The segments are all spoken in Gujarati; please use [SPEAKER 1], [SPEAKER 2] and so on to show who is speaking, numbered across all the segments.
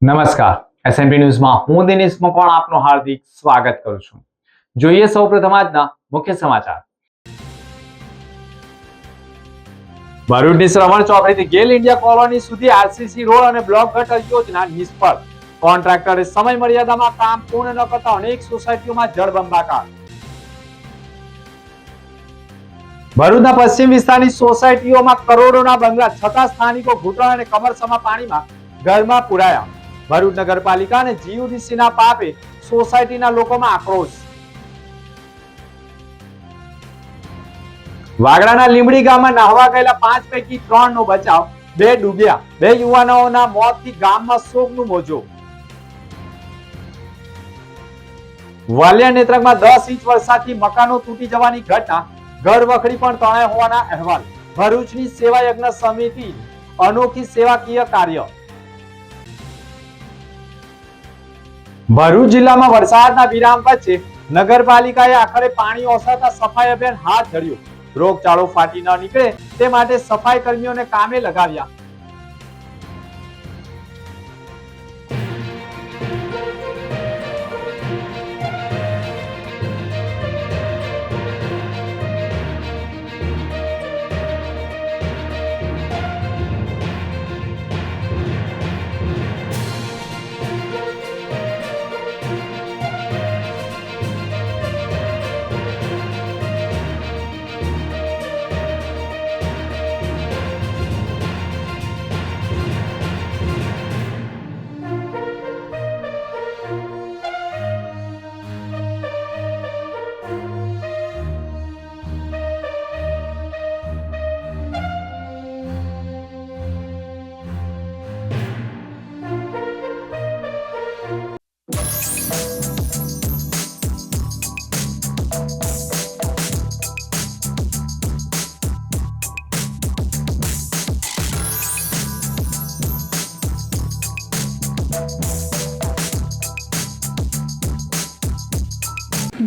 [SPEAKER 1] નમસ્કાર એસએનપી ન્યૂઝમાં હું દિનેશ મકવાણા આપનું હાર્દિક સ્વાગત કરું છું। જોઈએ સૌપ્રથમ આજના મુખ્ય સમાચાર। ભરૂચની શ્રવણ ચોકડીથી ગેલ ઇન્ડિયા કોલોની સુધી આરસીસી રોડ અને બ્લોક ગટર યોજના નિષ્ફળ। કોન્ટ્રાક્ટરે સમય મર્યાદામાં કામ પૂર્ણ ન કરતા અનેક સોસાયટીઓમાં જળબંબાકાર। ભરૂચના પશ્ચિમ વિસ્તારની સોસાયટીઓમાં કરોડોના બંગલા છતાં સ્થાનિકો ઘૂંટણ અને કમરસમા પાણીમાં ઘરમાં પુરાયા। ભરૂચ નગરપાલિકા અને જીયુડીસીના પાપે સોસાયટીના લોકોમાં આક્રોશ। વાગડાના લીંબડી ગામમાં નહાવા ગયેલા 5 પૈકી 3 નો બચાવ, 2 ડૂબ્યા। 2 યુવાનોના મોતથી ગામમાં શોકનું મોજું। વાલિયા નેત્રંગમાં 10 ઇંચ વરસાદથી મકાનો તૂટી જવાની ઘટના, ઘર વખરી પણ તણાઈ હોવાના અહેવાલ। ભરૂચની સેવા યજ્ઞ સમિતિ અનોખી સેવાકીય કાર્ય। ભરૂચ જિલ્લામાં વરસાદના વિરામ વચ્ચે નગરપાલિકાએ આખરે પાણી ઓસરતા સફાઈ અભિયાન હાથ ધર્યું। રોગચાળો ફાટી ન નીકળે તે માટે સફાઈ કર્મીઓને કામે લગાવ્યા।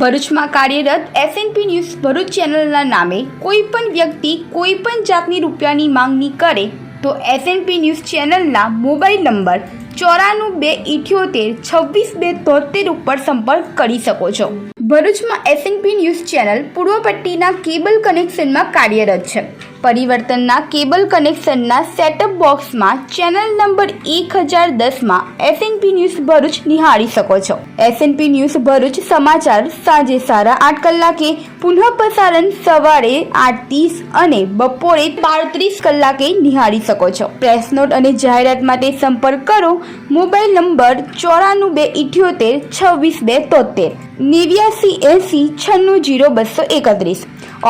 [SPEAKER 2] ભરૂચમાં કાર્યરત એસએનપી ન્યૂઝ ભરૂચ ચેનલના નામે કોઈ પણ વ્યક્તિ કોઈ પણ જાતની રૂપિયાની માંગણી કરે તો એસએનપી ન્યૂઝ ચેનલના મોબાઈલ નંબર 9428762273 ઉપર સંપર્ક કરી શકો છો। ભરૂચમાં એસએનપી ન્યૂઝ ચેનલ પૂર્વ પટ્ટીના કેબલ કનેક્શનમાં કાર્યરત છે। પરિવર્તનના કેબલ કનેક્શનના સેટઅપ બોક્સમાં ચેનલ નંબર 1010માં એસએનપી ન્યૂઝ ભરૂચ નિહાળી શકો છો। એસએનપી ન્યૂઝ ભરૂચ સમાચાર સાંજે 8:30 કલાકે, પુનઃ પ્રસારણ સવારે 8:30 અને બપોરે 12:30 કલાકે નિહાળી શકો છો। પ્રેસ નોટ અને જાહેરાત માટે સંપર્ક કરો mobile number 9478762273 8980960231।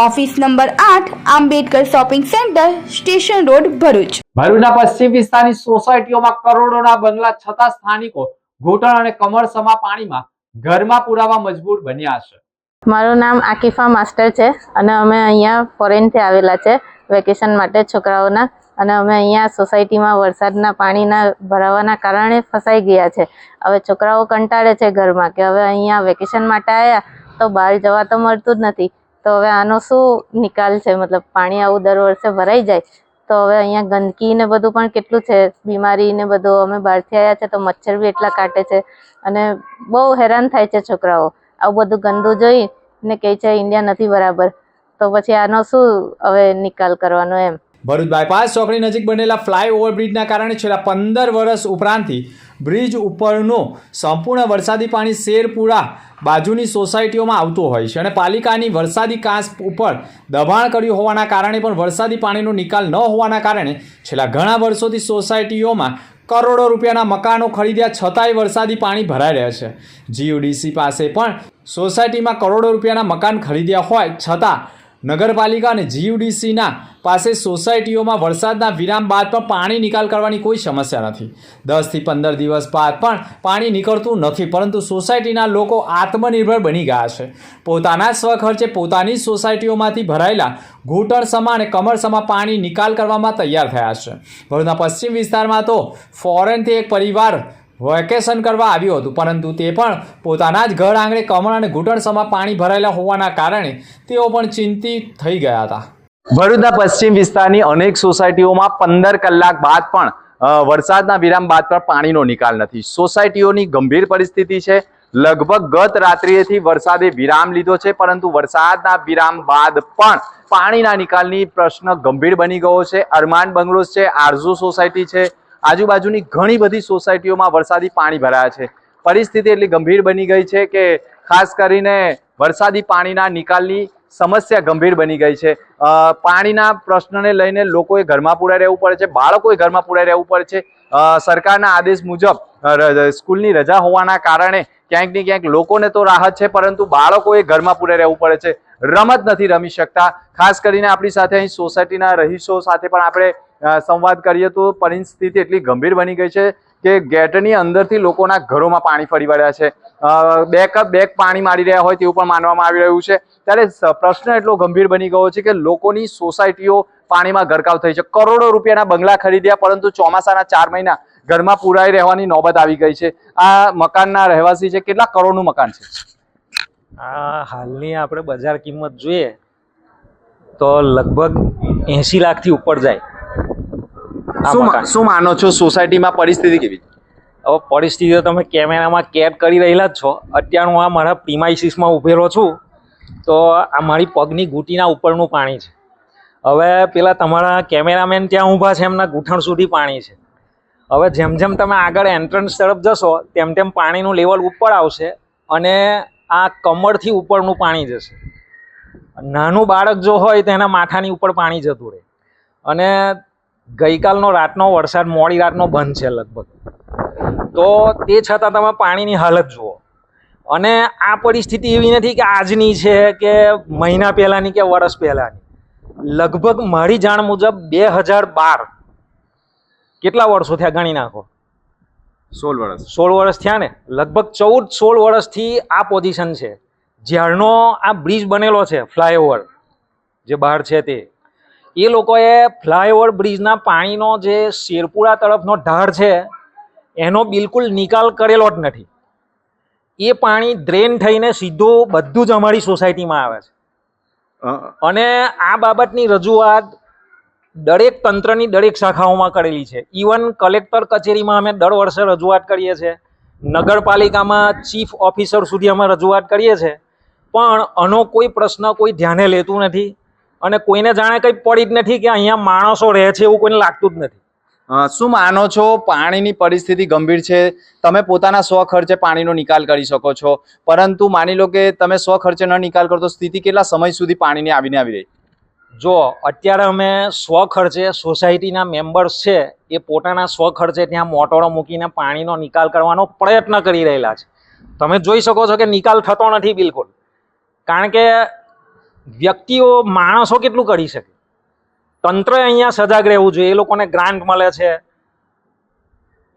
[SPEAKER 2] Office number 8 Ambedkar shopping centre, station road, Bharuch.
[SPEAKER 1] ભરૂચના પશ્ચિમ વિસ્તારની સોસાયટીઓમાં કરોડોના બંગલા છતાં સ્થાનિકો ઘૂંટણ અને કમરસમા પાણીમાં ઘરમાં પુરાવા મજબૂર બન્યા છે।
[SPEAKER 3] મારું નામ આકિફા માસ્ટર છે અને અમે અહીંયા ફોરેનથી આવેલા છે વેકેશન માટે છોકરાઓના, અને અમે અહીંયા સોસાયટીમાં વરસાદના પાણીના ભરાવાના કારણે ફસાઈ ગયા છે। હવે છોકરાઓ કંટાળે છે ઘરમાં કે હવે અહીંયા વેકેશન માટે આવ્યા તો બહાર જવા તો મળતું જ નથી, તો હવે આનો શું નિકાલ છે? મતલબ પાણી આવું દર વર્ષે ભરાઈ જાય તો હવે અહીંયા ગંદકી ને બધું પણ કેટલું છે, બીમારી ને બધું। અમે બહારથી આવ્યા છે તો મચ્છર બી એટલા કાટે છે અને બહુ હેરાન થાય છે છોકરાઓ। આવું બધું ગંદુ જોઈને કહે છે ઇન્ડિયા નથી બરાબર, તો પછી આનો શું હવે નિકાલ કરવાનો એમ।
[SPEAKER 1] ભરૂચ બાયપાસ ચોકડી નજીક બનેલા ફ્લાયઓવર બ્રિજના કારણે છેલ્લા 15 વર્ષ ઉપરાંતથી બ્રિજ ઉપરનું સંપૂર્ણ વરસાદી પાણી શેરપુરા બાજુની સોસાયટીઓમાં આવતું હોય છે અને પાલિકાની વરસાદી કાંસ ઉપર દબાણ કર્યું હોવાના કારણે પણ વરસાદી પાણીનો નિકાલ ન હોવાના કારણે છેલ્લા ઘણા વર્ષોથી સોસાયટીઓમાં કરોડો રૂપિયાના મકાનો ખરીદ્યા છતાંય વરસાદી પાણી ભરાઈ રહ્યા છે। જીયુડીસી પાસે પણ સોસાયટીમાં કરોડો રૂપિયાના મકાન ખરીદ્યા હોય છતાં નગરપાલિકા અને જીયુડીસીના પાસે સોસાયટીઓમાં વરસાદના વિરામ બાદ પણ પાણી નિકાલ કરવાની કોઈ સમસ્યા નથી। 10 થી 15 દિવસ બાદ પણ પાણી નીકળતું નથી, પરંતુ સોસાયટીના લોકો આત્મનિર્ભર બની ગયા છે। પોતાના સ્વખર્ચે પોતાની સોસાયટીઓમાંથી ભરાયેલા ઘૂંટણસમા અને કમરસમા પાણી નિકાલ કરવામાં તૈયાર થયા છે। ભરૂચના પશ્ચિમ વિસ્તારમાં તો ફોરેનથી એક પરિવાર વેકેશન કરવા આવ્યું હતું, પરંતુ તે પણ પોતાના જ ઘર આંગણે કમર અને ઘૂંટણસમા પાણી ભરાયેલા હોવાના કારણે તેઓ પણ ચિંતિત થઈ ગયા હતા। ભરૂચના પશ્ચિમ વિસ્તારની અનેક સોસાયટીઓમાં 15 કલાક બાદ પણ વરસાદના વિરામ બાદ પણ પાણીનો નિકાલ નથી. સોસાયટીઓની ગંભીર પરિસ્થિતિ છે. લગભગ ગત રાત્રિએથી વરસાદે વિરામ લીધો છે, પરંતુ વરસાદના વિરામ બાદ પણ પાણીના નિકાલની પ્રશ્ન ગંભીર બની ગયો છે. અરમાન બંગલોઝ છે, આરઝુ સોસાયટી છે, આજુબાજુની ઘણી બધી સોસાયટીઓમાં વરસાદી પાણી ભરાયા છે. પરિસ્થિતિ એટલી ગંભીર બની ગઈ છે કે ખાસ કરીને વરસાદી પાણીના નિકાલની સમસ્યા ગંભીર બની ગઈ છે. પાણીના પ્રશ્નને લઈને લોકોએ ઘરમાં પૂરાઈ રહેવું પડે છે, બાળકોએ ઘરમાં પૂરાઈ રહેવું પડે છે. સરકારના આદેશ મુજબ સ્કૂલની રજા હોવાના કારણે ક્યાંક ને ક્યાંક લોકોને તો રાહત છે, પરંતુ બાળકોએ ઘરમાં પૂરાઈ રહેવું પડે છે. રમત નથી રમી શકતા. ખાસ કરીને આપણી સાથે અહીં સોસાયટીના રહીશો સાથે પણ આપણે સંવાદ કરીએ તો પરિસ્થિતિ એટલી ગંભીર બની ગઈ છે કે ગેટની અંદરથી લોકોના ઘરોમાં પાણી ફરી વળ્યા છે. બેક પાણી મારી રહ્યા હોય તેવું પણ માનવામાં આવી રહ્યું છે. ત્યારે પ્રશ્ન એટલો ગંભીર બની ગયો છે કે લોકોની સોસાયટીઓ પાણીમાં ગરકાવ થઈ છે. કરોડો રૂપિયાના બંગલા ખરીદ્યા, પરંતુ ચોમાસાના 4 મહિના ઘરમાં પુરાઈ રહેવાની નોબત આવી ગઈ છે. આ મકાનના રહેવાસી છે. કેટલા કરોડનું મકાન છે?
[SPEAKER 4] આ હાલની આપણે બજાર કિંમત જોઈએ તો લગભગ 80 લાખથી ઉપર જાય.
[SPEAKER 1] શું માનો છો, સોસાયટીમાં પરિસ્થિતિ કેવી?
[SPEAKER 4] હવે પરિસ્થિતિ તમે કેમેરામાં કેદ કરી રહેલા જ છો. અત્યારે હું આ મારા પ્રીમાઇસીસમાં ઊભેલો છું તો આ મારી પગની ઘૂંટીના ઉપરનું પાણી છે. હવે પેલા તમારા કેમેરામેન ત્યાં ઊભા છે, એમના ઘૂંટણ સુધી પાણી છે. હવે જેમ જેમ તમે આગળ એન્ટ્રન્સ તરફ જશો તેમ તેમ પાણીનું લેવલ ઉપર આવશે અને આ કમરથી ઉપરનું પાણી જશે. નાનું બાળક જો હોય તો એના માથાની ઉપર પાણી જતું રહે. અને ગઈકાલનો રાતનો વરસાદ મોડી રાતનો બંધ છે લગભગ, તો તે છતાં તમે પાણીની હાલત જુઓ. અને આ પરિસ્થિતિ એવી નથી કે આજની છે કે મહિના પહેલાંની કે વર્ષ પહેલાંની. લગભગ મારી જાણ મુજબ 2012 કેટલા વર્ષો થયા ગણી નાખો, 16 વર્ષ થયા ને. લગભગ 14-16 વર્ષથી આ પોઝિશન છે. જ્યારનો આ બ્રિજ બનેલો છે, ફ્લાયઓવર જે બહાર છે તે, એ લોકોએ ફ્લાયઓવર બ્રિજના પાણીનો જે શેરપુરા તરફનો ઢાળ છે એનો બિલકુલ નિકાલ કરેલો જ નથી. એ પાણી ડ્રેન થઈને સીધું બધું જ અમારી સોસાયટીમાં આવે છે. અને આ બાબતની રજૂઆત દરેક તંત્રની દરેક શાખાઓમાં કરેલી છે. ઇવન કલેક્ટર કચેરીમાં અમે દર વર્ષે રજૂઆત કરીએ છીએ, નગરપાલિકામાં ચીફ ઓફિસર સુધી અમે રજૂઆત કરીએ છીએ, પણ આનો કોઈ પ્રશ્ન કોઈ ધ્યાને લેતું નથી. અને કોઈને જાણે કંઈ પડી જ નથી કે અહીંયા માણસો રહે છે એવું કોઈને લાગતું જ નથી.
[SPEAKER 1] શું માનો છો, પાણીની પરિસ્થિતિ ગંભીર છે? તમે પોતાના સ્વખર્ચે પાણીનો નિકાલ કરી શકો છો, પરંતુ માની લો કે તમે સ્વખર્ચે ન નિકાલ કરો તો સ્થિતિ કેટલા સમય સુધી પાણીની આવીને આવી રહી?
[SPEAKER 4] જો અત્યારે અમે સ્વખર્ચે સોસાયટીના મેમ્બર્સ છે એ પોતાના સ્વખર્ચે ત્યાં મોટરો મૂકીને પાણીનો નિકાલ કરવાનો પ્રયત્ન કરી રહેલા છે. તમે જોઈ શકો છો કે નિકાલ થતો નથી બિલકુલ. કારણ કે વ્યક્તિઓ, માણસો કેટલું કરી શકે? તંત્રએ અહીંયા સજાગ રહેવું જોઈએ. એ લોકોને ગ્રાન્ટ મળે છે.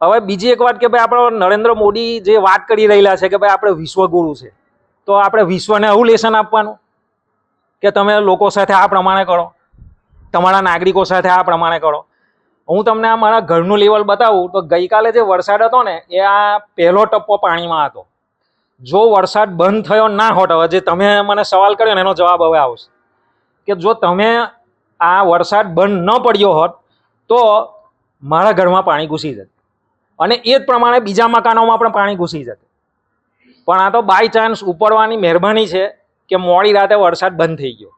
[SPEAKER 4] હવે બીજી એક વાત કે ભાઈ આપણો નરેન્દ્ર મોદી જે વાત કરી રહેલા છે કે ભાઈ આપણે વિશ્વગુરુ છે, તો આપણે વિશ્વને આવું લેસન આપવાનું કે તમે લોકો સાથે આ પ્રમાણે કરો, તમારા નાગરિકો સાથે આ પ્રમાણે કરો. હું તમને આ મારા ઘરનું લેવલ બતાવું તો ગઈકાલે જે વરસાદ હતો ને એ આ પહેલો ટપ્પો પાણીમાં હતો. જો વરસાદ બંધ થયો ના હોત, હવે જે તમે મને સવાલ કર્યો ને એનો જવાબ હવે આવશે કે જો તમે આ વરસાદ બંધ ન પડ્યો હોત તો મારા ઘરમાં પાણી ઘૂસી જતું અને એ જ પ્રમાણે બીજા મકાનોમાં પણ પાણી ઘૂસી જતું. પણ આ તો બાય ચાન્સ ઉપરવાની મહેરબાની છે કે મોડી રાતે વરસાદ બંધ થઈ ગયો.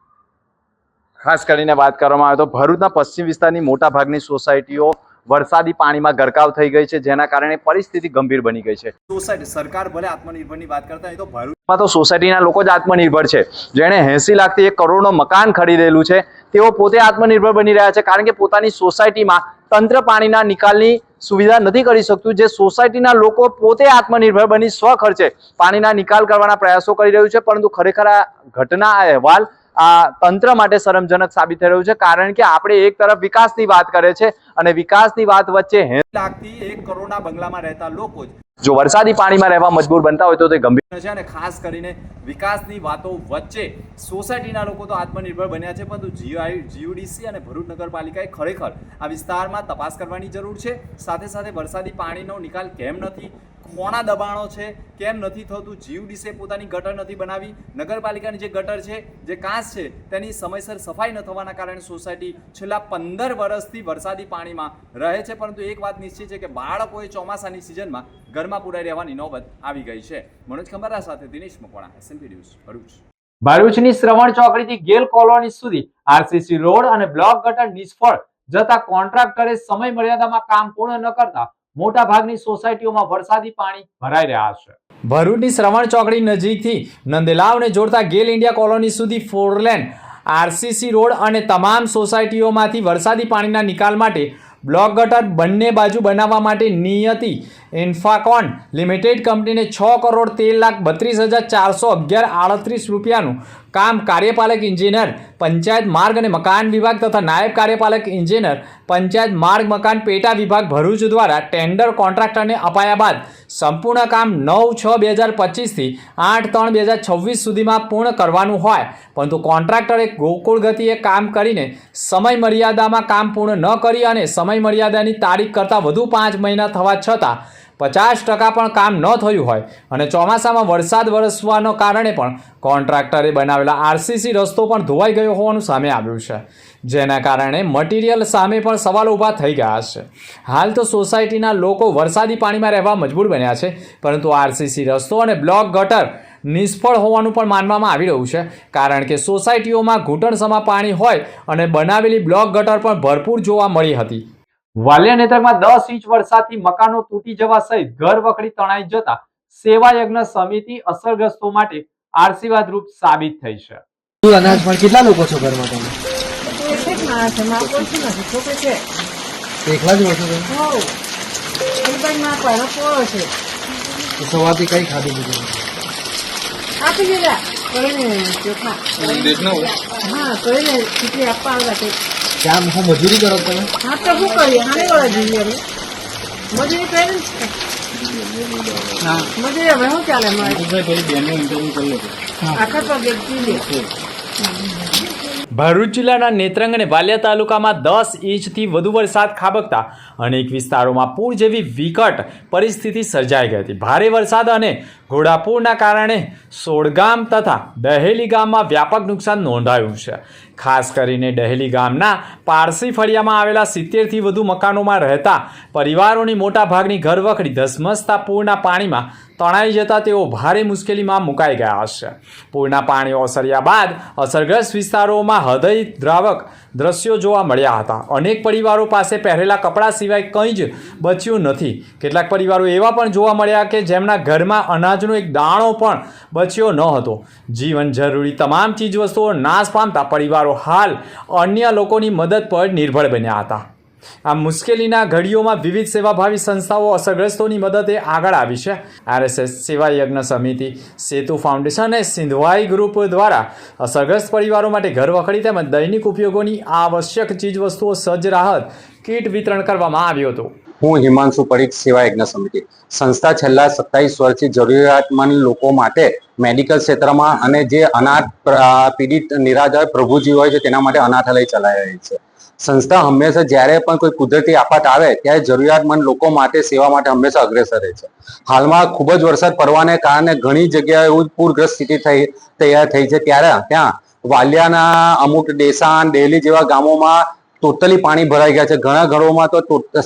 [SPEAKER 1] ખાસ કરીને વાત કરવામાં આવે તો ભરૂચના પશ્ચિમ વિસ્તારની મોટા ભાગની સોસાયટીઓ વરસાદી પાણીમાં ગરકાવ થઈ ગઈ છે, જેના કારણે પરિસ્થિતિ ગંભીર બની ગઈ છે. સોસાયટી સરકાર ભલે આત્મનિર્ભરની વાત કરતા હોય તો ભરૂચમાં તો સોસાયટીના લોકો જ આત્મનિર્ભર છે. જેણે 80 લાખથી 1 કરોડનું મકાન ખરીદેલું છે તેઓ પોતે આત્મનિર્ભર બની રહ્યા છે, કારણ કે પોતાની સોસાયટીમાં તંત્ર પાણીના નિકાલની સુવિધા નથી કરી શકતું. જે સોસાયટીના લોકો પોતે આત્મનિર્ભર બની સ્વખર્ચે પાણીના નિકાલ કરવાના પ્રયાસો કરી રહ્યું છે, પરંતુ ખરેખર આ ઘટના, આ અહેવાલ આ તંત્ર માટે શરમજનક સાબિત થઈ રહ્યું છે. કારણ કે આપણે એક તરફ વિકાસની વાત કરે છે અને વિકાસની વાત વચ્ચે 80 લાખથી 1 કરોડના બંગલામાં રહેતા લોકો જો વરસાદી પાણીમાં રહેવા મજબૂર બનતા હોય તો તે ગંભીર છે. અને ખાસ કરીને વિકાસની વાતો વચ્ચે સોસાયટીના લોકો તો આત્મનિર્ભર બન્યા છે, પરંતુ જીયુડીસી અને ભરૂચ નગરપાલિકાએ ખરેખર આ વિસ્તારમાં તપાસ કરવાની જરૂર છે. સાથે સાથે વરસાદી પાણીનો નિકાલ કેમ નથી, કોના દબાણો છે, કેમ નથી થતું, જીવડીસે પોતાની ગટર નથી બનાવી, નગરપાલિકાની જે ગટર છે, જે કાંસ છે તેની સમયસર સફાઈ ન થવાના કારણે સોસાયટી છેલ્લા 15 વર્ષથી વરસાદી પાણીમાં રહે છે. પરંતુ એક વાત નિશ્ચિત છે કે બાળકોએ ચોમાસાની સિઝનમાં ઘરમાં પુરાઈ રહેવાની નોબત આવી ગઈ છે. મનોજ ખંભારા સાથે દિનેશ મકવાણા, SMP ન્યૂઝ, ભરૂચ. ભરૂચની શ્રવણ ચોકડીથી ગેલ કોલોની સુધી RCC રોડ અને બ્લોક ગટર નિષ્ફળ જતા કોન્ટ્રાક્ટરે સમય મર્યાદામાં કામ પૂર્ણ ન કરતા મોટા ભાગની સોસાયટીઓમાં વરસાદી પાણી ભરાઈ રહ્યા છે. ભરૂચની શ્રવણ ચોકડી નજીકથી નંદેલાવને જોડતા ગેલ ઇન્ડિયા કોલોની સુધી 4 લેન RCC રોડ અને તમામ સોસાયટીઓમાંથી વરસાદી પાણીના નિકાલ માટે બ્લોક ગટર બંને બાજુ બનાવવા માટે નિયતિ ઇન્ફાકોન લિમિટેડ કંપનીને 6,13,32,411.38 રૂપિયાનું કામ કાર્યપાલક ઇજનેર પંચાયત માર્ગ અને મકાન વિભાગ તથા નાયબ કાર્યપાલક ઇજનેર પંચાયત માર્ગ મકાન પેટા વિભાગ ભરૂચ દ્વારા ટેન્ડર કોન્ટ્રાક્ટરને અપાયા બાદ સંપૂર્ણ કામ 9/6/2025 થી 8/3/2026 સુધીમાં પૂર્ણ કરવાનું હોય, પરંતુ કોન્ટ્રાક્ટરે ગોકુળ ગતિએ કામ કરીને સમય મર્યાદામાં કામ પૂર્ણ ન કરી અને સમય મર્યાદાની તારીખ કરતાં વધુ 5 મહિના થવા છતાં 50% પણ કામ ન થયું હોય અને ચોમાસામાં વરસાદ વરસવાના કારણે પણ કોન્ટ્રાક્ટરે બનાવેલા RCC રસ્તો પણ ધોવાઈ ગયો હોવાનું સામે આવ્યું છે, જેના કારણે મટીરિયલ સામે પણ સવાલો ઊભા થઈ ગયા છે. હાલ તો સોસાયટીના લોકો વરસાદી પાણીમાં રહેવા મજબૂર બન્યા છે, પરંતુ RCC રસ્તો અને બ્લોક ગટર નિષ્ફળ હોવાનું પણ માનવામાં આવી રહ્યું છે, કારણ કે સોસાયટીઓમાં ઘૂંટણસમા પાણી હોય અને બનાવેલી બ્લોક ગટર પણ ભરપૂર જોવા મળી હતી. વાલિયા નેત્રંગમાં 10 ઇંચ વરસાદથી મકાનો તૂટી જવા સહિત ઘર વખરી તણાઈ જતા સેવા યજ્ઞ સમિતિ અસરગ્રસ્તો માટે આશીર્વાદ રૂપ સાબિત થઈ છે.
[SPEAKER 5] અનાજ પણ કેટલા લોકો છો ઘરમાં તમે? એકલા જ છો તમે? સવારથી કઈ ખાધું બધું? ક્યાં હું મજૂરી કરો તમે?
[SPEAKER 1] ભરૂચ જિલ્લાના નેત્રંગ અને વાલિયા તાલુકામાં 10 ઇંચથી વધુ વરસાદ ખાબકતા અનેક વિસ્તારોમાં પૂર જેવી વિકટ પરિસ્થિતિ સર્જાઈ ગઈ હતી. ભારે વરસાદ અને ઘોડાપૂરના કારણે સોળગામ તથા દહેલી ગામમાં વ્યાપક નુકસાન નોંધાયું છે. ખાસ કરીને દહેલી ગામના પારસી ફળિયામાં આવેલા 70થી વધુ મકાનોમાં રહેતા પરિવારોની મોટા ભાગની ઘરવખરી ધસમસતા પૂરના પાણીમાં તણાઈ જતા તેઓ ભારે મુશ્કેલીમાં મુકાઈ ગયા છે. પૂરના પાણી ઓસર્યા બાદ અસરગ્રસ્ત વિસ્તારોમાં હૃદયદ્રાવક દ્રશ્યો જોવા મળ્યા હતા. અનેક પરિવારો પાસે પહેરેલા કપડાં સિવાય કંઈ જ બચ્યું નથી. કેટલાક પરિવારો એવા પણ જોવા મળ્યા કે જેમના ઘરમાં અનાજનો એક દાણો પણ બચ્યો ન હતો. જીવન જરૂરી તમામ ચીજવસ્તુઓ નાશ પામતા પરિવારો હાલ અન્ય લોકોની મદદ પર નિર્ભર બન્યા હતા. આ મુશ્કેલીના ઘડીઓમાં વિવિધ સેવાભાવી સંસ્થાઓ અસરગ્રસ્તોની મદદે આગળ આવી છે. RSS સેવા યજ્ઞ સમિતિ, સેતુ ફાઉન્ડેશન અને સિંધવાઈ ગ્રુપ દ્વારા અસરગ્રસ્ત પરિવારો માટે ઘરવખરી તેમજ દૈનિક ઉપયોગોની આવશ્યક ચીજવસ્તુઓ સજ્જ રાહત કીટ વિતરણ કરવામાં આવ્યું હતું.
[SPEAKER 6] હું હિમાંશુ પરીખ, સેવા યજ્ઞ સમિતિ. સંસ્થા છેલ્લા 27 વર્ષથી જરૂરિયાતમંદ લોકો માટે મેડિકલ ક્ષેત્રમાં અને જે અનાથ પીડિત નિરાધાર પ્રભુજી હોય છે તેના માટે અનાથાલય ચલાવી રહી છે. સંસ્થા હંમેશા જ્યારે પણ કોઈ કુદરતી આફત આવે ત્યારે જરૂરિયાતમંદ લોકો માટે સેવા માટે હંમેશા અગ્રેસર રહે છે. હાલમાં ખૂબ જ વરસાદ પડવાને કારણે ઘણી જગ્યાએ એવું પૂરગ્રસ્ત સ્થિતિ તૈયાર થઈ છે. ત્યારે ત્યાં વાલિયાના અમુક ડેસાન, ડેલી જેવા ગામોમાં ટોટલી પાણી ભરાઈ ગયા છે. ઘણા ઘરોમાં તો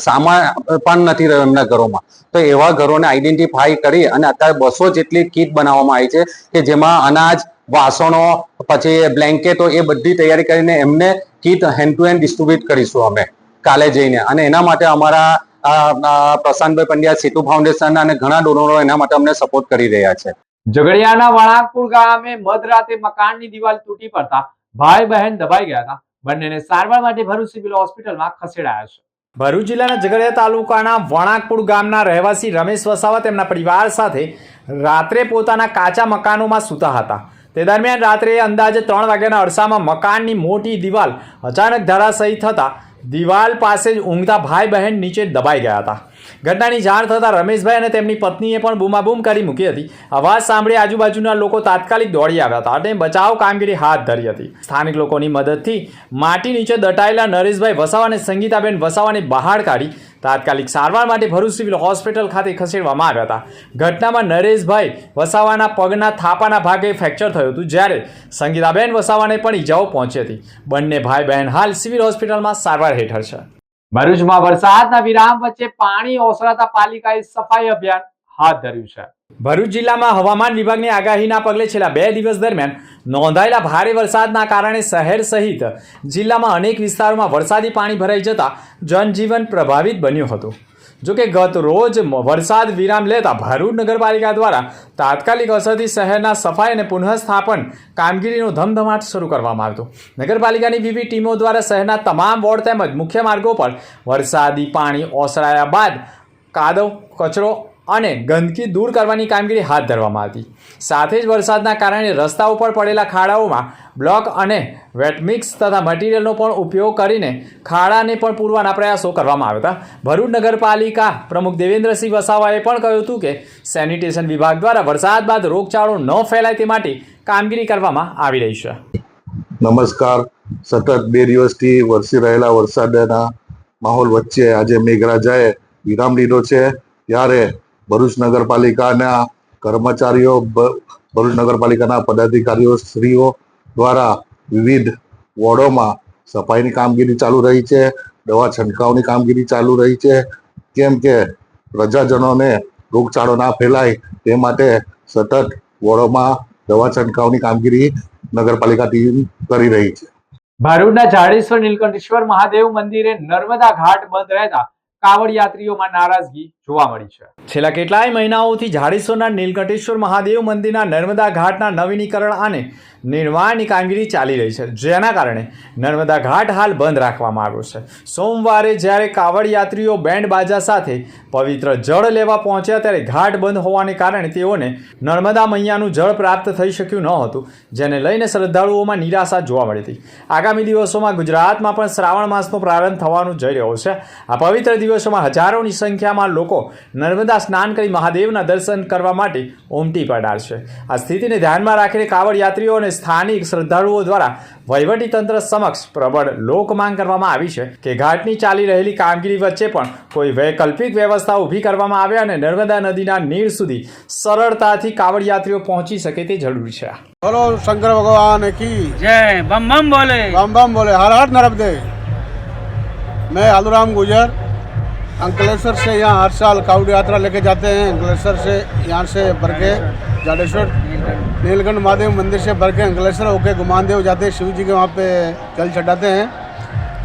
[SPEAKER 6] સામાન પણ નથી રહ્યો એમના ઘરોમાં. તો એવા ઘરોને આઈડેન્ટિફાઈ કરી અને અત્યારે 200 જેટલી કીટ બનાવવામાં આવી છે કે જેમાં અનાજ, વાસણો, પછી બ્લેન્કેટો એ બધી તૈયારી કરીને એમને kit hand to hand distribute કરીશું અમે કાલે જઈને. અને એના માટે અમારા પ્રશાંતભાઈ પંડ્યા, સેતુ ફાઉન્ડેશન અને ઘણા ડોનરો એના માટે અમને સપોર્ટ કરી રહ્યા છે.
[SPEAKER 1] ઝઘડિયાના વણાકપુર ગામે મધરાતે મકાનની દિવાલ તૂટી પડતા ભાઈ બહેન દબાઈ ગયા હતા. બંનેને સારવાર માટે ભરૂચ સિવિલ હોસ્પિટલમાં ખસેડાયા છે. ભરૂચ જિલ્લાના ઝઘડિયા તાલુકાના વણાકપુર ગામના રહેવાસી રમેશ વસાવા તેમના પરિવાર સાથે રાત્રે પોતાના કાચા મકાનોમાં સૂતા હતા. તે દરમિયાન રાત્રે અંદાજે 3 વાગ્યાના અરસામાં મકાનની મોટી દિવાલ અચાનક ધરાશાયી થતા દિવાલ પાસે જ ઊંઘતા ભાઈ બહેન નીચે દબાઈ ગયા હતા. ઘટનાની જાણ થતાં રમેશભાઈ અને તેમની પત્નીએ પણ બૂમાબૂમ કરી મૂકી હતી. અવાજ સાંભળી આજુબાજુના લોકો તાત્કાલિક દોડી આવ્યા હતા અને બચાવ કામગીરી હાથ ધરી હતી. સ્થાનિક લોકોની મદદથી માટી નીચે દટાયેલા નરેશભાઈ વસાવા અને સંગીતાબેન વસાવાને બહાર કાઢી તાત્કાલિક સારવાર માટે ભરૂચ સિવિલ હોસ્પિટલ ખાતે ખસેડવામાં આવ્યા હતા. ઘટનામાં નરેશભાઈ વસાવાના પગના થાપાના ભાગે ફ્રેક્ચર થયું હતું, જ્યારે સંગીતાબેન વસાવાને પણ ઈજાઓ પહોંચી હતી. બંને ભાઈ બહેન હાલ સિવિલ હોસ્પિટલમાં સારવાર હેઠળ છે. ભરૂચમાં વરસાદના વિરામ વચ્ચે પાણી ઓસરાતા પાલિકાએ સફાઈ અભિયાન હાથ ધર્યું છે. ભરૂચ જિલ્લામાં હવામાન વિભાગની આગાહીના પગલે છેલ્લા 2 દિવસ દરમિયાન નોંધાયેલા ભારે વરસાદના કારણે શહેર સહિત જિલ્લામાં અનેક વિસ્તારોમાં વરસાદી પાણી ભરાઈ જતા જનજીવન પ્રભાવિત બન્યું હતું. જોકે ગત રોજ વરસાદ વિરામ લેતા ભરૂચ નગરપાલિકા દ્વારા તાત્કાલિક અસરથી શહેરના સફાઈ અને પુનઃસ્થાપન કામગીરીનો ધમધમાટ શરૂ કરવામાં આવ્યો. નગરપાલિકાની વિવિધ ટીમો દ્વારા શહેરના તમામ વોર્ડ તેમજ મુખ્ય માર્ગો પર વરસાદી પાણી ઓસરાયા બાદ કાદવ, કચરો અને ગંદકી દૂર કરવાની કામગીરી હાથ ધરવામાં હતી. સાથે જ વરસાદના કારણે રસ્તા ઉપર પડેલા ખાડાઓમાં બ્લોક અને વેટમિક્સ તથા મટીરિયલનો પણ ઉપયોગ કરીને ખાડાને પણ પૂરવાના પ્રયાસો કરવામાં આવ્યા હતા. ભરૂચ નગરપાલિકા પ્રમુખ દેવેન્દ્રસિંહ વસાવાએ પણ કહ્યું હતું કે સેનિટેશન વિભાગ દ્વારા વરસાદ બાદ રોગચાળો ન ફેલાય તે માટે કામગીરી કરવામાં આવી રહી છે.
[SPEAKER 7] નમસ્કાર. સતત 2 દિવસથી વરસી રહેલા વરસાદના માહોલ વચ્ચે આજે મેઘરાજાએ વિરામ લીધો છે, ત્યારે ભરૂચ નગરપાલિકાના કર્મચારીઓ, ભરૂચ નગરપાલિકાના પદાધિકારીઓ શ્રીઓ દ્વારા વિવિધ વોર્ડોમાં સફાઈની કામગીરી ચાલુ રહી છે, દવા છંટકાવની કામગીરી ચાલુ રહી છે, કેમ કે પ્રજાજનોને રોગચાળો ના ફેલાય તે માટે સતત વોર્ડોમાં દવા છંટકાવની કામગીરી નગરપાલિકા ટીમ કરી રહી છે.
[SPEAKER 1] ભરૂચના જાડેશ્વર નીલકંઠેશ્વર મહાદેવ મંદિરે નર્મદા ઘાટ બંધ રહેતા કાવડ યાત્રીઓમાં નારાજગી જોવા મળી છે. છેલ્લા કેટલાય મહિનાઓથી જાડેશ્વરના નીલકંઠેશ્વર મહાદેવ મંદિરના નર્મદા ઘાટના નવીનીકરણ અને નિર્માણની કામગીરી ચાલી રહી છે, જેના કારણે નર્મદા ઘાટ હાલ બંધ રાખવામાં આવ્યો છે. સોમવારે જ્યારે કાવડ યાત્રીઓ બેન્ડ બાજા સાથે પવિત્ર જળ લેવા પહોંચ્યા ત્યારે ઘાટ બંધ હોવાને કારણે તેઓને નર્મદા મૈયાનું જળ પ્રાપ્ત થઈ શક્યું ન હતું, જેને લઈને શ્રદ્ધાળુઓમાં નિરાશા જોવા મળી હતી. આગામી દિવસોમાં ગુજરાતમાં પણ શ્રાવણ માસનો પ્રારંભ થવાનું જઈ રહ્યો છે. આ પવિત્ર દિવસોમાં હજારોની સંખ્યામાં લોકો નર્મદા સ્નાન કરી મહાદેવના દર્શન કરવા માટે ઉમટી પડ્યા છે. આ સ્થિતિને ધ્યાનમાં રાખીને કાવડ યાત્રીઓ અને સ્થાનિક શ્રદ્ધાળુઓ દ્વારા વહીવટીતંત્ર સમક્ષ પ્રબળ લોક માંગ કરવામાં આવી છે કે ઘાટની ચાલી રહેલી કામગીરી વચ્ચે પણ કોઈ વૈકલ્પિક વ્યવસ્થા ઊભી કરવામાં આવે અને નર્મદા નદીના નીર સુધી સરળતાથી કાવડ યાત્રીઓ પહોંચી શકે તે જરૂરી છે.
[SPEAKER 8] बोलो शंकर भगवान की
[SPEAKER 9] जय बम बम बोले
[SPEAKER 8] बम बम बोले हर हर नर्मदे. मैं आलूराम गुजर अंकलेश्वर से यहाँ हर साल कावड़ यात्रा लेके जाते हैं. अंकलेश्वर से यहाँ से भर के जाडेश्वर नीलकंठ महादेव मंदिर से भर के अंकलेश्वर होके गुमानदेव जाते हैं, शिव जी के वहाँ पे जल चढ़ाते हैं.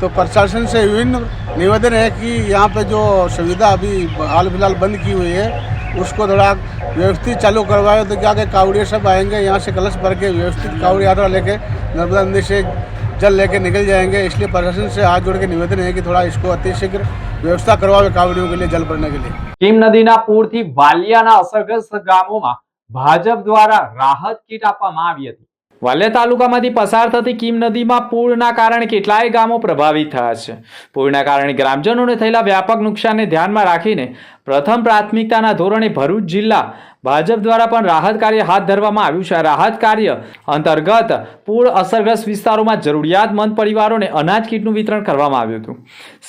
[SPEAKER 8] तो प्रशासन से विभिन्न निवेदन है कि यहाँ पे जो सुविधा अभी हाल फिलहाल बंद की हुई है उसको थोड़ा व्यवस्थित चालू करवाए, तो क्या कि कावड़िया सब आएंगे यहाँ से कलश भर के व्यवस्थित कावड़ यात्रा लेके नर्मदा नदी से जल लेके निकल जाएंगे. इसलिए प्रशासन से हाथ जोड़ के निवेदन है कि थोड़ा इसको अतिशीघ्र व्यवस्था करवावे कावड़ियों के लिए जल भरने के लिए.
[SPEAKER 1] કીમ નદીના પૂરથી વાલિયાના અસરગ્રસ્ત ગામોમાં ભાજપ દ્વારા રાહત કીટ આપવામાં આવી હતી. વાલિયા તાલુકામાંથી પસાર થતી કીમ નદીમાં પૂરના કારણે કેટલાય ગામો પ્રભાવિત થયા છે. પૂરના કારણે ગ્રામજનોને થયેલા વ્યાપક નુકસાનને ધ્યાનમાં રાખીને પ્રથમ પ્રાથમિકતાના ધોરણે ભરૂચ જિલ્લા ભાજપ દ્વારા પણ રાહત કાર્ય હાથ ધરવામાં આવ્યું છે. આ રાહત કાર્ય અંતર્ગત પૂર અસરગ્રસ્ત વિસ્તારોમાં જરૂરિયાતમંદ પરિવારોને અનાજ કીટનું વિતરણ કરવામાં આવ્યું હતું.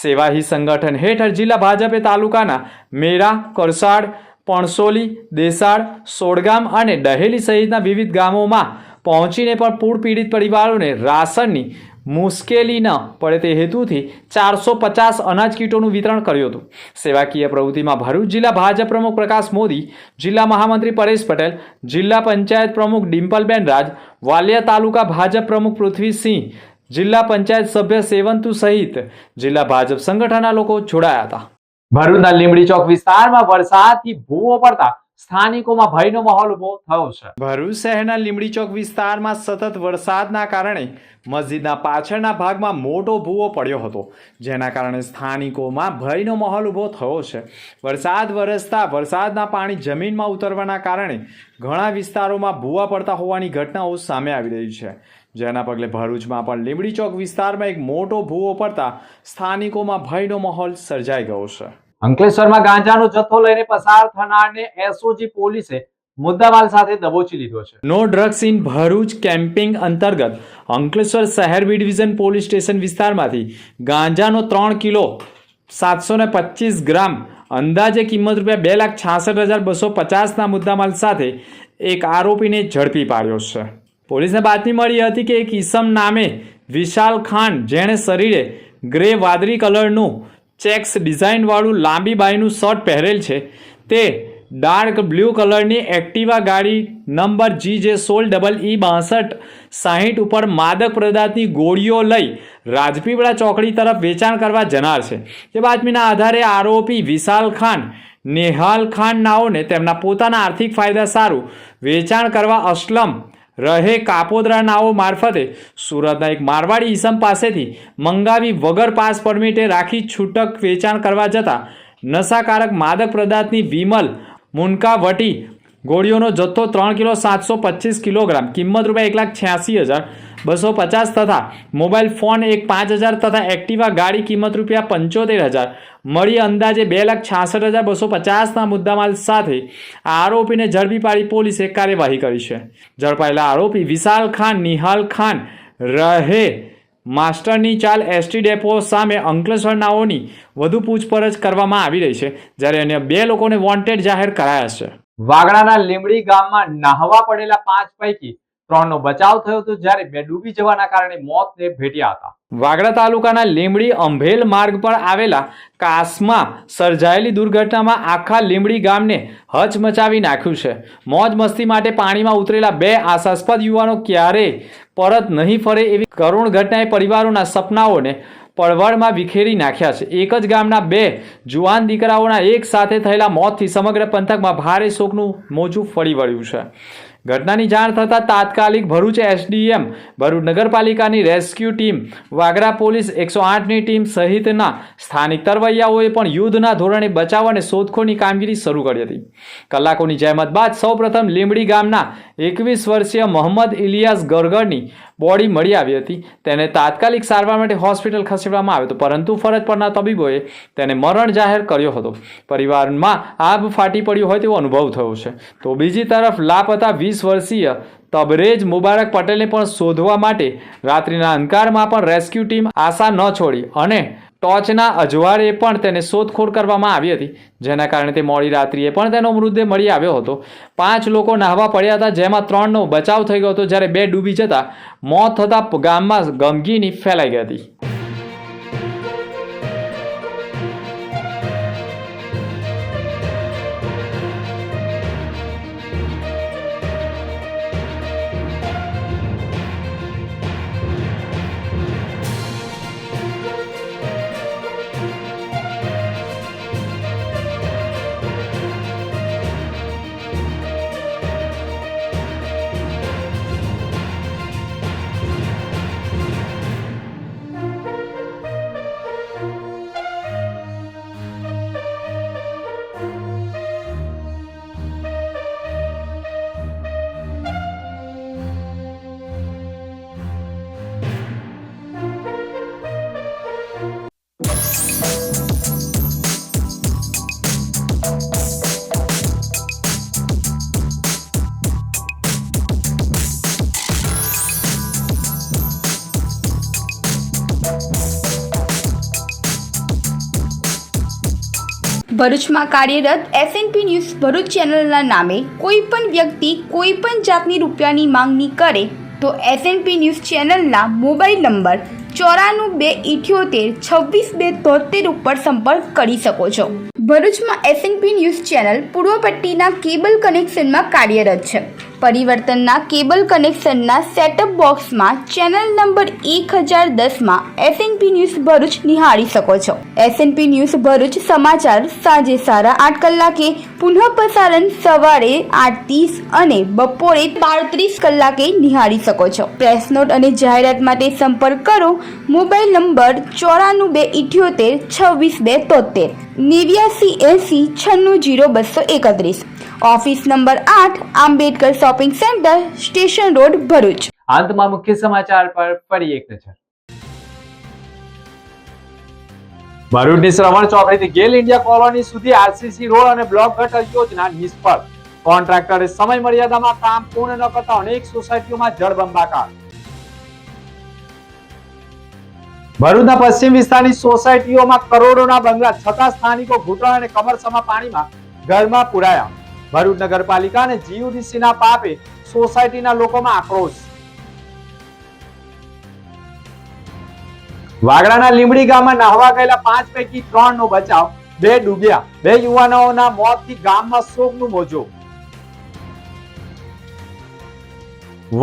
[SPEAKER 1] સેવાહી સંગઠન હેઠળ જિલ્લા ભાજપે તાલુકાના મેરા, કરસાડ, પણસોલી, દેસાડ, સોડગામ અને દહેલી સહિતના વિવિધ ગામોમાં પહોંચીને પણ પૂર પીડિત પરિવારોને રાશનની મુશ્કેલી ન પડે તે હેતુથી 450 અનાજ કીટોનું વિતરણ કર્યું હતું. સેવાકીય પ્રવૃત્તિમાં ભરૂચ જિલ્લા ભાજપ પ્રમુખ પ્રકાશ મોદી, જિલ્લા મહામંત્રી પરેશ પટેલ, જિલ્લા પંચાયત પ્રમુખ ડિમ્પલબેન રાજ, વાલિયા તાલુકા ભાજપ પ્રમુખ પૃથ્વીસિંહ, જિલ્લા પંચાયત સભ્ય સેવંતુ સહિત જિલ્લા ભાજપ સંગઠનના લોકો જોડાયા હતા. ભરૂચના લીંબડી ચોક વિસ્તારમાં વરસાદથી ભૂવો પડતા સ્થાનિકોમાં ભયનો માહોલ ઉભો થયો છે. ભરૂચ શહેરના લીંબડી ચોક વિસ્તારમાં સતત વરસાદના કારણે મસ્જિદના પાછળના ભાગમાં મોટો ભૂવો પડ્યો હતો, જેના કારણે સ્થાનિકોમાં ભયનો માહોલ ઉભો થયો છે. વરસાદ વરસતા વરસાદના પાણી જમીનમાં ઉતરવાના કારણે ઘણા વિસ્તારોમાં ભૂવા પડતા હોવાની ઘટનાઓ સામે આવી રહી છે, જેના પગલે ભરૂચમાં પણ લીંબડી ચોક વિસ્તારમાં એક મોટો ભૂવો પડતા સ્થાનિકોમાં ભયનો માહોલ સર્જાઈ ગયો છે. અંકલેશ્વરમાં ગાંજાનો જથ્થો લઈને પસાર થનારને એસઓજી પોલીસે મુદ્દામાલ સાથે દબોચી લીધો છે. No drugs in Bharuch camping અંતર્ગત અંકલેશ્વર શહેર બી ડિવિઝન પોલીસ સ્ટેશન વિસ્તારમાંથી ગાંજાનો 3 કિલો 725 ગ્રામ અંદાજે કિંમત રૂપિયા 2,66,250ના મુદ્દામાલ સાથે એક આરોપીને ઝડપી પાડ્યો છે. પોલીસને બાતમી મળી હતી કે એક ઈસમ નામે વિશાલ ખાન, જેણે શરીરે ગ્રે વાદળી કલરનું ચેક્સ ડિઝાઇનવાળું લાંબી બાઈનું શર્ટ પહેરેલ છે, તે ડાર્ક બ્લુ કલરની એક્ટિવા ગાડી નંબર GJ16EE6260 ઉપર માદક પદાર્થની ગોળીઓ લઈ રાજપીપળા ચોકડી તરફ વેચાણ કરવા જનાર છે. તે બાતમીના આધારે આરોપી વિશાલ ખાન, નેહાલ ખાન નાઓને તેમના પોતાના આર્થિક ફાયદા સારું વેચાણ કરવા અસલમ રહે કાપોદ્રા નાઓ મારફતે સુરતના એક મારવાડી ઈસમ પાસેથી મંગાવી વગર પાસ પરમિટે રાખી છૂટક વેચાણ કરવા જતા નશાકારક માદક પદાર્થની વિમલ મુનકાવટી ગોળીઓનો જથ્થો 3 કિલો 725 કિલોગ્રામ કિંમત રૂપિયા 1,86,250 તથા મોબાઈલ ફોન એક 5,000 તથા એક્ટિવા ગાડી કિંમત રૂપિયા 75,000 મળી અંદાજે 2,66,250ના મુદ્દામાલ સાથે આરોપીને ઝડપી પાડી પોલીસે કાર્યવાહી કરી છે. ઝડપાયેલા આરોપી વિશાલ ખાન, નિહાલ ખાન રહે માસ્ટરની ચાલ એસટી ડેપો સામે અંકલેશ્વર નાઓની વધુ પૂછપરછ કરવામાં આવી રહી છે, જ્યારે અન્ય 2 લોકોને વોન્ટેડ જાહેર કરાયા છે. વાગડાના લીંબડી ગામમાં નાહવા પડેલા 5 પૈકી 3નો બચાવ થયો હતો, જ્યારે 2 ડૂબી જવાના કારણે મોતને ભેટ્યા હતા. વાગડા તાલુકાના લીંબડી અંભેલ માર્ગ પર આવેલા કાસમાં સર્જાયેલી દુર્ઘટનામાં આખા લીંબડી ગામને હચમચાવી નાખ્યું છે. મોજ મસ્તી માટે પાણીમાં ઉતરેલા 2 આશાસ્પદ યુવાનો ક્યારેય પરત નહીં ફરે એવી કરુણ ઘટનાએ પરિવારોના સપનાઓને પડવળમાં વિખેરી નાખ્યા છે. એક જ ગામના 2 જુવાન દીકરાઓના એક સાથે થયેલા મોતથી સમગ્ર પંથકમાં ભારે શોકનું મોજું ફરી વળ્યું છે. ઘટનાની જાણ થતાં તાત્કાલિક ભરૂચ એસડીએમ, ભરૂચ નગરપાલિકાની રેસ્ક્યુ ટીમ, વાગરા પોલીસ 108ની ટીમ સહિતના સ્થાનિક તરવૈયાઓએ પણ યુદ્ધના ધોરણે બચાવ અને શોધખોળની કામગીરી શરૂ કરી હતી. કલાકોની જહેમત બાદ સૌપ્રથમ લીંબડી ગામના 21 વર્ષીય મોહમ્મદ ઇલિયાસ ગરગરની બોડી મળી આવી હતી. તેને તાત્કાલિક સારવાર માટે હોસ્પિટલ ખસેડવામાં આવ્યો હતો, પરંતુ ફરજ પરના તબીબોએ તેને મરણ જાહેર કર્યો હતો. પરિવારમાં આભ ફાટી પડ્યો હોય તેવો અનુભવ થયો છે. તો બીજી તરફ લાપતા 20 વર્ષીય તબરેજ મુબારક પટેલને પણ શોધવા માટે રાત્રિના અંધકારમાં પણ રેસ્ક્યુ ટીમ આશા ન છોડી અને ટોર્ચના અજવાળે પણ તેને શોધખોળ કરવામાં આવી હતી, જેના કારણે તે મોડી રાત્રિએ પણ તેનો મૃતદેહ મળી આવ્યો હતો. 5 લોકો નાહવા પડ્યા હતા, જેમાં 3નો બચાવ થઈ ગયો હતો, જ્યારે 2 ડૂબી જતા મોત થતાં ગામમાં ગમગીની ફેલાઈ ગઈ હતી.
[SPEAKER 2] ભરૂચમાં કાર્યરત એસએનપી ન્યૂઝ ભરૂચ ચેનલના નામે કોઈ પણ વ્યક્તિ કોઈ પણ જાતની રૂપિયાની માંગણી કરે તો એસએનપી ન્યૂઝ ચેનલના મોબાઈલ નંબર 9428762273 ઉપર સંપર્ક કરી શકો છો. ભરૂચમાં એસએનપી ન્યૂઝ ચેનલ પૂર્વ પટ્ટીના કેબલ કનેક્શનમાં કાર્યરત છે. પરિવર્તનના કેબલ કનેક્શનના સેટઅપ બોક્સમાં ચેનલ નંબર 1010માં એસએનપી ન્યૂઝ ભરૂચ નિહાળી શકો છો. એસએનપી ન્યૂઝ ભરૂચ સમાચાર સાંજે 8:30 કલાકે, પુનઃ પ્રસારણ સવારે 8:30 અને બપોરે 12:30 કલાકે નિહાળી શકો છો. પ્રેસ નોટ અને જાહેરાત માટે સંપર્ક કરો. Mobile number 9428762273 8980960231. Office number 8, Ambedkar shopping centre, station road, Bharuch.
[SPEAKER 1] અંતમાં મુખ્ય સમાચાર પર ફરી એક નજર. ભરૂચની શ્રવણ ચોકડીથી ગેલ ઇન્ડિયા કોલોની સુધી આરસીસી રોડ અને બ્લોક ગટર યોજના નિષ્ફળ. કોન્ટ્રાક્ટરે સમય મર્યાદામાં કામ પૂર્ણ ન કરતા અનેક સોસાયટીઓમાં જળબંબાકાર. ભરૂચના પશ્ચિમ વિસ્તારની સોસાયટીઓમાં કરોડોના બંગલા છતાં સ્થાનિકો ઘૂંટણ અને કમરસમા પાણીમાં ઘરમાં પુરાયા. ભરૂચ નગરપાલિકા અને જીયુડીસીના પાપે સોસાયટીના લોકોમાં આક્રોશ. વાગડાના લીંબડી ગામમાં નહાવા ગયેલા 5 પૈકી 3 નો બચાવ, 2 ડૂબ્યા. 2 યુવાનોના મોતથી ગામમાં શોકનું મોજું.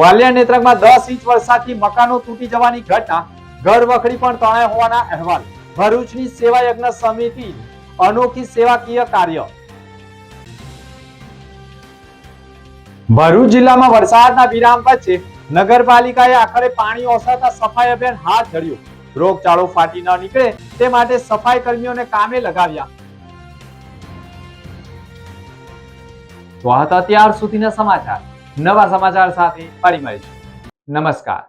[SPEAKER 1] વાલિયા નેત્રંગમાં 10 ઇંચ વરસાદથી મકાનો તૂટી જવાની ઘટના, ઘર વખરી પણ તણાઈ હોવાના અહેવાલ. ભરૂચની સેવા યજ્ઞ સમિતિ અનોખી સેવાકીય કાર્ય. ભરૂચ જિલ્લામાં વરસાદના વિરામ વચ્ચે નગરપાલિકાએ આખરે પાણી ઓસરતા સફાઈ અભિયાન હાથ ધર્યું. રોગચાળો ફાટી ન નીકળે તે માટે સફાઈ કર્મીઓને કામે લગાવ્યા. તો આ હતા અત્યાર સુધીના સમાચાર. નવા સમાચાર સાથે ફરી મળીશું. નમસ્કાર.